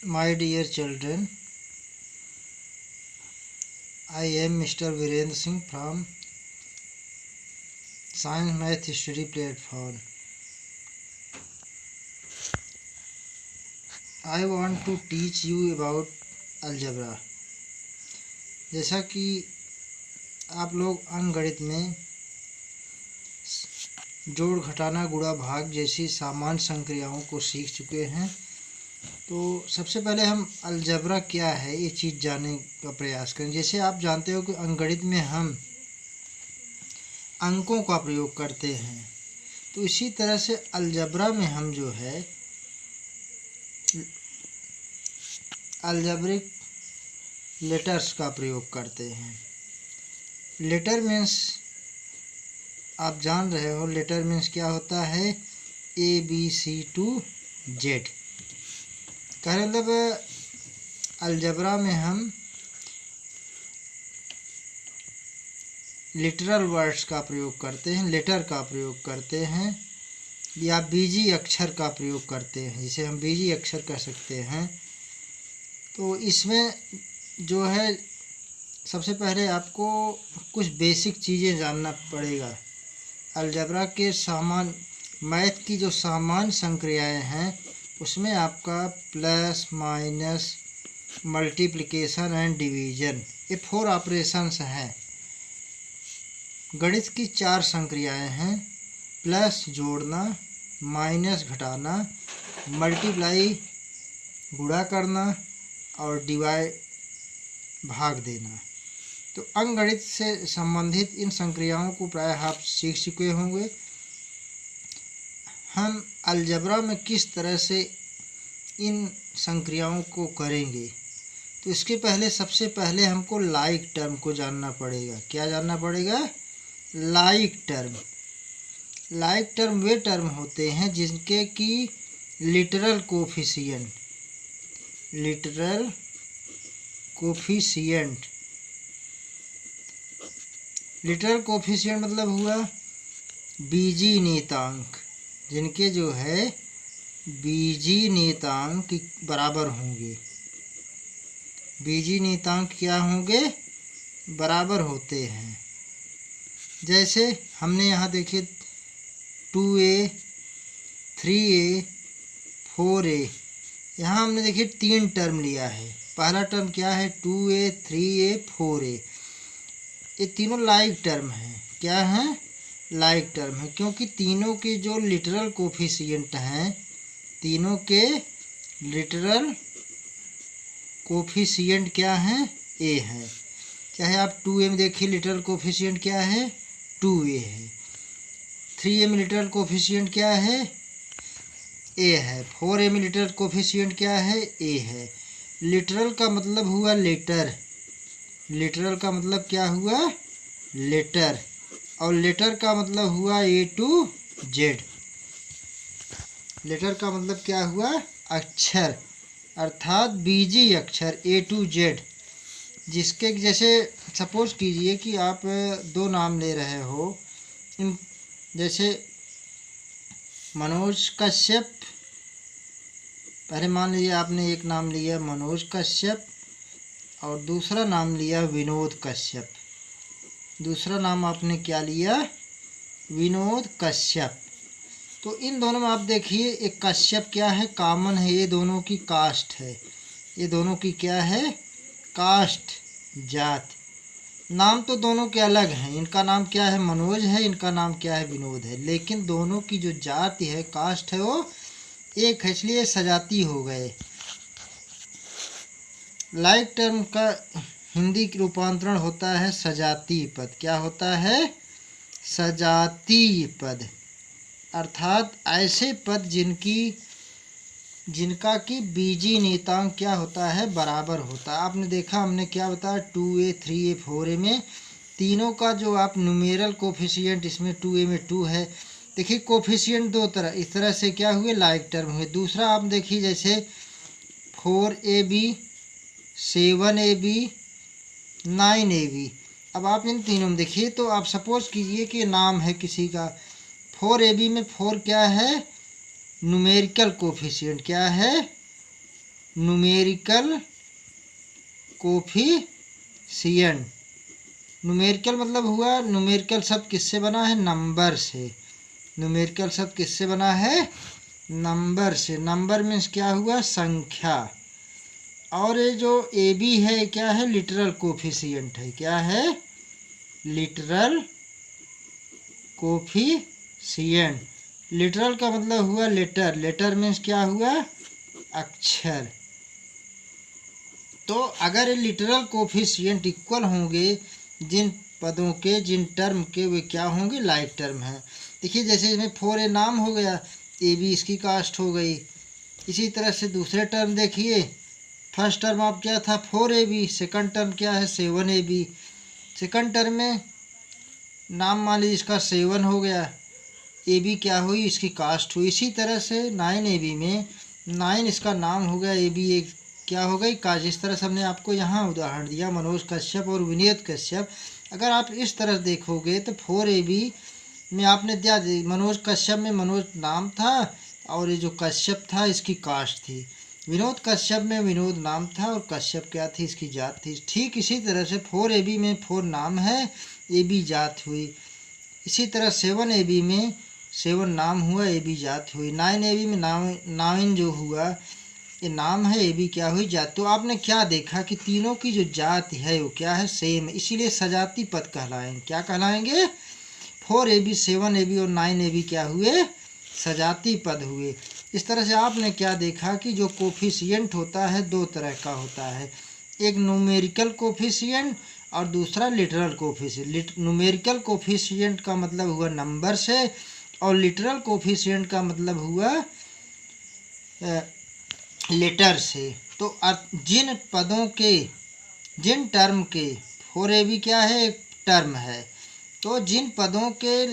My dear children, I am Mr. Virendra Singh from Science Math Study Platform. I want to teach you about algebra. जैसा कि आप लोग अंकगणित में जोड़ घटाना गुणा भाग जैसी सामान्य संक्रियाओं को सीख चुके हैं, तो सबसे पहले हम अलजेब्रा क्या है ये चीज़ जानने का प्रयास करें। जैसे आप जानते हो कि अंकगणित में हम अंकों का प्रयोग करते हैं, तो इसी तरह से अलजेब्रा में हम जो है अलजेब्रिक लेटर्स का प्रयोग करते हैं। लेटर मीन्स आप जान रहे हो, लेटर मीन्स क्या होता है, ABC to Z। कहने मतलब अलजेब्रा में हम लिटरल वर्ड्स का प्रयोग करते हैं, लेटर का प्रयोग करते हैं या बीजी अक्षर का प्रयोग करते हैं, जिसे हम बीजी अक्षर कह सकते हैं। तो इसमें जो है सबसे पहले आपको कुछ बेसिक चीज़ें जानना पड़ेगा। अलजेब्रा के मैथ की जो सामान्य संक्रियाएं हैं उसमें आपका plus minus multiplication and division ये 4 ऑपरेशंस हैं। गणित की 4 संक्रियाएं हैं, प्लस जोड़ना, माइनस घटाना, मल्टीप्लाई गुणा करना और डिवाइड भाग देना। तो अंकगणित से संबंधित इन संक्रियाओं को प्रायः आप सीख चुके होंगे। हम अलजेब्रा में किस तरह से इन संक्रियाओं को करेंगे, तो इसके पहले सबसे पहले हमको लाइक टर्म को जानना पड़ेगा। क्या जानना पड़ेगा? Like term. Like term way term होते हैं जिनके की लिटरल कोफिशिएंट लिटरल कोफिशिएंट मतलब हुआ बीजी नियतांक, जिनके जो है बीजी नियतांक बराबर होंगे। बीजी नियतांक क्या होंगे? बराबर होते हैं। जैसे हमने यहाँ देखिए 2a, 3a, 4a, यहाँ हमने देखिए 3 टर्म लिया है। पहला टर्म क्या है? 2a, 3a, 4a। ये तीनों लाइक टर्म हैं। क्या हैं? लाइक टर्म है, क्योंकि तीनों के जो लिटरल कोफिशिएंट हैं, तीनों के लिटरल कोफिशिएंट क्या हैं? a है। चाहे आप 2a में देखिए लिटरल कोफिशिएंट क्या है? 2a है। 3a में लिटरल कोफिशिएंट क्या है? a है। 4a में लिटरल कोफिशिएंट क्या है? a है। लिटरल का मतलब हुआ लेटर। लिटरल का मतलब क्या हुआ? लेटर। और लेटर का मतलब हुआ A to Z। लेटर का मतलब क्या हुआ? अक्षर, अर्थात बीजी अक्षर A to Z। जिसके जैसे सपोज कीजिए कि आप 2 नाम ले रहे हो, जैसे मनोज कश्यप। पहले मान लीजिए आपने एक नाम लिया मनोज कश्यप और दूसरा नाम लिया विनोद कश्यप। दूसरा नाम आपने क्या लिया? विनोद कश्यप। तो इन दोनों में आप देखिए एक कश्यप क्या है? कॉमन है, ये दोनों की कास्ट है। ये दोनों की क्या है? कास्ट, जात। नाम तो दोनों के अलग हैं। इनका नाम क्या है? मनोज है, इनका नाम क्या है? विनोद है। लेकिन दोनों की जो जाति है, कास्ट है, वो एक है, इसलिए सजाती हो गए। लाइक टर्म का हिंदी रूपांतरण होता है सजातीय पद। क्या होता है? सजातीय पद, अर्थात ऐसे पद जिनका की बीजी नियतांक क्या होता है? बराबर होता है। आपने देखा, हमने क्या बताया? 2a, 3a, 4a में तीनों का जो आप न्यूमेरल कोफिशिएंट, इसमें 2a में 2 है। देखिए कोफिशिएंट 2 तरह, इस तरह से क्या हुए? लाइक टर्म हुए। दूसरा आप देखिए जैसे 4ab, 7ab, 9ab। अब आप इन तीनों में देखिए, तो आप सपोज कीजिए कि नाम है किसी का। 4ab में 4 क्या है? न्यूमेरिकल कोफिशिएंट क्या है? Numerical coefficient. न्यूमेरिकल मतलब हुआ, न्यूमेरिकल शब्द किससे बना है? नंबर से। न्यूमेरिकल शब्द किससे बना है? नंबर से। नंबर मीन्स क्या हुआ? संख्या। और ये जो ए बी है क्या है? लिटरल कोफिशिएंट है। क्या है? Literal coefficient. लिटरल का मतलब हुआ लेटर। लेटर मीन्स क्या हुआ? अक्षर। तो अगर लिटरल कोफिशिएंट इक्वल होंगे जिन पदों के, जिन टर्म के, वे क्या होंगे? लाइक टर्म हैं। देखिए जैसे इसमें 4A नाम हो गया, ए बी इसकी कास्ट हो गई। इसी तरह से दूसरे टर्म देखिए, फर्स्ट टर्म आप क्या था? 4AB। सेकंड टर्म क्या है? 7AB। सेकंड टर्म में नाम मान लीजिए इसका 7 हो गया, ए बी क्या हुई? इसकी कास्ट हुई। इसी तरह से 9AB में 9 इसका नाम हो गया, ए बी एक क्या हो गई? कास्ट। जिस तरह से हमने आपको यहाँ उदाहरण दिया मनोज कश्यप और विनीत कश्यप। अगर आप इस तरह देखोगे तो 4AB में आपने दिया मनोज कश्यप में मनोज नाम था और ये जो कश्यप था इसकी कास्ट थी। विनोद कश्यप में विनोद नाम था और कश्यप क्या थी? इसकी जात थी। ठीक इसी तरह से 4AB में 4 नाम है, ए बी जात हुई। इसी तरह 7AB में 7 नाम हुआ, ए बी जात हुई। 9AB में 9 जो हुआ ये नाम है, ए बी क्या हुई? जात। तो आपने क्या देखा कि तीनों की जो जात है वो क्या है? सेम है। इसीलिए सजाती पद कहलाएंगे। क्या कहलाएंगे? 4AB 7AB और 9AB क्या हुए? सजाती पद हुए। इस तरह से आपने क्या देखा कि जो कोफिशिएंट होता है दो तरह का होता है, एक न्यूमेरिकल कोफिशिएंट और दूसरा लिटरल कोफिशिएंट। न्यूमेरिकल कोफिशिएंट का मतलब हुआ नंबर से और लिटरल कोफिशिएंट का मतलब हुआ लेटर से। तो जिन पदों के, जिन टर्म के, 4AB क्या है? एक टर्म है। तो जिन पदों के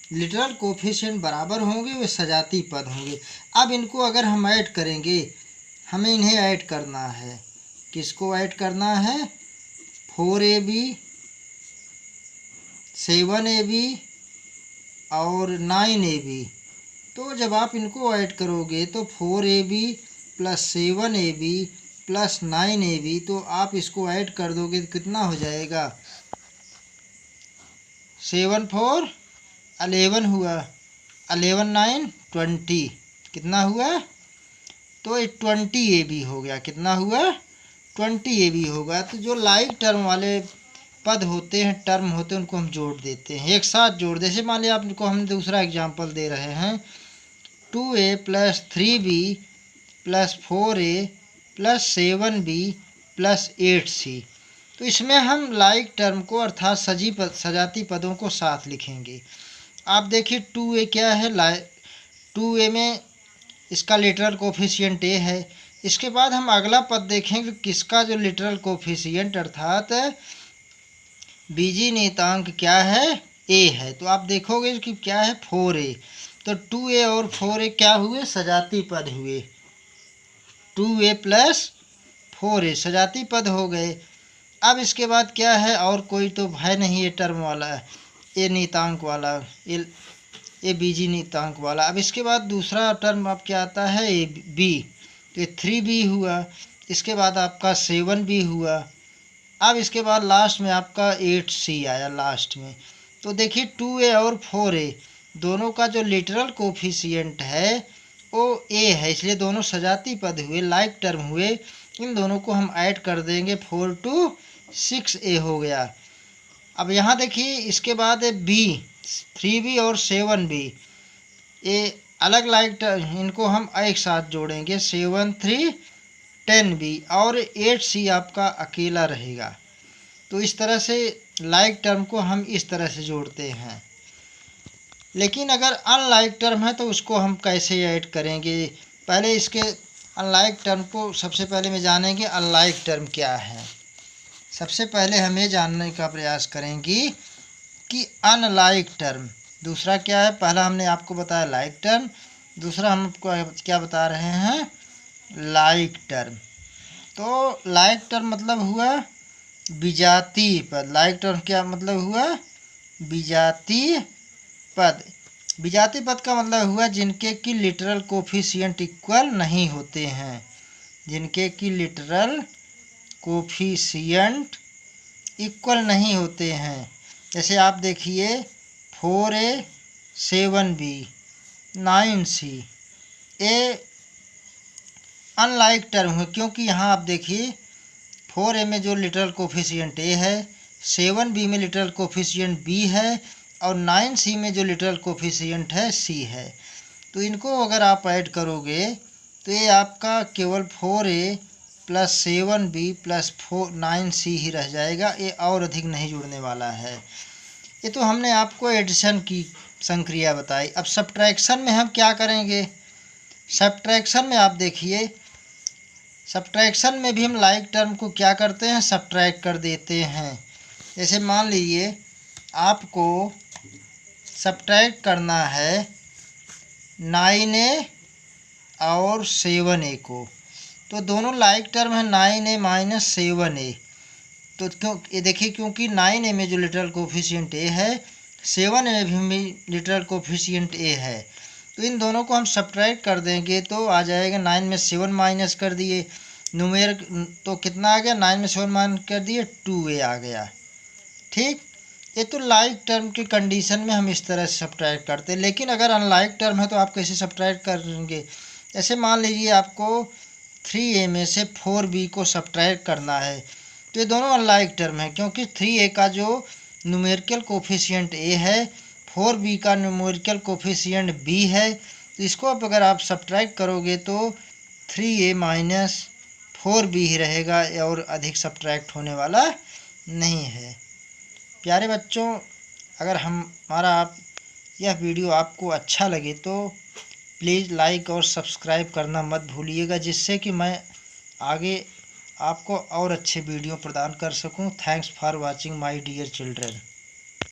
लिटरल कोफिशिएंट बराबर होंगे वे सजाती पद होंगे। अब इनको अगर हम ऐड करेंगे, हमें इन्हें ऐड करना है। किसको ऐड करना है? 4AB 7AB और 9AB। तो जब आप इनको ऐड करोगे तो 4AB plus 7AB plus 9AB, तो आप इसको ऐड कर दोगे तो कितना हो जाएगा? 7 4 11 हुआ, 11 9 20, कितना हुआ? तो 20AB हो गया। कितना हुआ? 20AB होगा। तो जो लाइक टर्म वाले पद होते हैं, टर्म होते हैं, उनको हम जोड़ देते हैं, एक साथ जोड़। जैसे मान लिया आपको हम दूसरा एग्जांपल दे रहे हैं, 2A plus 3B plus 4A plus 7B plus 8C। तो इसमें हम लाइक टर्म को अर्थात सजाती पदों को साथ लिखेंगे। आप देखिए 2A क्या है? 2A में इसका लिटरल कोफिशिएंट ए है। इसके बाद हम अगला पद देखेंगे किसका जो लिटरल कोफिशिएंट अर्थात बीजी नियतांक क्या है? ए है। तो आप देखोगे कि क्या है? 4A। तो 2A और 4A क्या हुए? सजाती पद हुए। 2A प्लस 4A सजाती पद हो गए। अब इसके बाद क्या है? और कोई तो है नहीं ये टर्म वाला, ये नियतांक वाला, ये बीजी नियतांक वाला। अब इसके बाद दूसरा टर्म आप क्या आता है? A B. तो ये 3B हुआ। इसके बाद आपका 7B हुआ। अब इसके बाद लास्ट में आपका 8C आया लास्ट में। तो देखिए 2A और 4A दोनों का जो लिटरल कोफिशिएंट है वो ए है, इसलिए दोनों सजाती पद हुए, लाइक टर्म हुए। इन दोनों को हम ऐड कर देंगे, 4 2 6A हो गया। अब यहाँ देखिए इसके बाद बी, 3B और 7B, ये अलग लाइक टर्म, इनको हम एक साथ जोड़ेंगे, 7 3 10B और 8C आपका अकेला रहेगा। तो इस तरह से लाइक टर्म को हम इस तरह से जोड़ते हैं। लेकिन अगर अनलाइक टर्म है तो उसको हम कैसे ऐड करेंगे? पहले इसके अनलाइक टर्म को सबसे पहले में जानेंगे अनलाइक टर्म क्या है। सबसे पहले हम ये जानने का प्रयास करेंगे कि अनलाइक टर्म दूसरा क्या है। पहला हमने आपको बताया लाइक टर्म, दूसरा हम आपको क्या बता रहे हैं? Like term. तो लाइक टर्म मतलब हुआ विजातीय पद। लाइक टर्म क्या मतलब हुआ? विजातीय पद। विजातीय पद का मतलब हुआ जिनके की लिटरल कोफिशिएंट इक्वल नहीं होते हैं, जिनके की लिटरल कोफिशिएंट इक्वल नहीं होते हैं। जैसे आप देखिए 4a 7b 9c, ये अनलाइक टर्म है क्योंकि यहाँ आप देखिए 4a में जो लिटरल कोफिशिएंट a है, 7b में लिटरल कोफिशिएंट b है और 9c में जो लिटरल कोफिशिएंट है c है। तो इनको अगर आप ऐड करोगे तो ये आपका केवल 4a plus 7b plus 9c ही रह जाएगा, ये और अधिक नहीं जुड़ने वाला है। ये तो हमने आपको एडिशन की संक्रिया बताई। अब सब्ट्रैक्शन में हम क्या करेंगे? सब्ट्रैक्शन में आप देखिए, सब्ट्रैक्शन में भी हम लाइक टर्म को क्या करते हैं, सब्ट्रैक्ट कर देते हैं। जैसे मान लीजिए आपको सब्ट्रैक्ट करना है 9a और 7a को, तो दोनों लाइक टर्म है 9a माइनस 7a। तो क्यों ये देखिए, क्योंकि 9a में जो लिटरल कोफिशिएंट a है, 7a में भी लिटरल कोफिशिएंट a है, तो इन दोनों को हम सब्ट्रैक्ट कर देंगे तो आ जाएगा 9 में 7 माइनस कर दिए, न्यूमेरिक तो कितना आ गया, 9 में 7 माइनस कर दिए 2a आ गया। ठीक, ये तो लाइक टर्म की कंडीशन में हम इस तरह से सब्ट्रैक्ट करते हैं। लेकिन अगर अनलाइक टर्म है तो आप कैसे सब्ट्रैक्ट करेंगे? ऐसे मान लीजिए आपको 3a में से 4b को सब्ट्रैक्ट करना है, तो ये दोनों अनलाइक टर्म है क्योंकि 3a का जो न्यूमेरिकल कोफिशिएंट a है, 4b का न्यूमेरिकल कोफिशिएंट b है। तो इसको अब अगर आप सब्ट्रैक्ट करोगे तो 3a माइनस 4b ही रहेगा और अधिक सब्ट्रैक्ट होने वाला नहीं है। प्यारे बच्चों, अगर हमारा यह वीडियो आपको अच्छा लगे तो प्लीज़ लाइक और सब्सक्राइब करना मत भूलिएगा, जिससे कि मैं आगे आपको और अच्छे वीडियो प्रदान कर सकूं। Thanks for watching my dear children.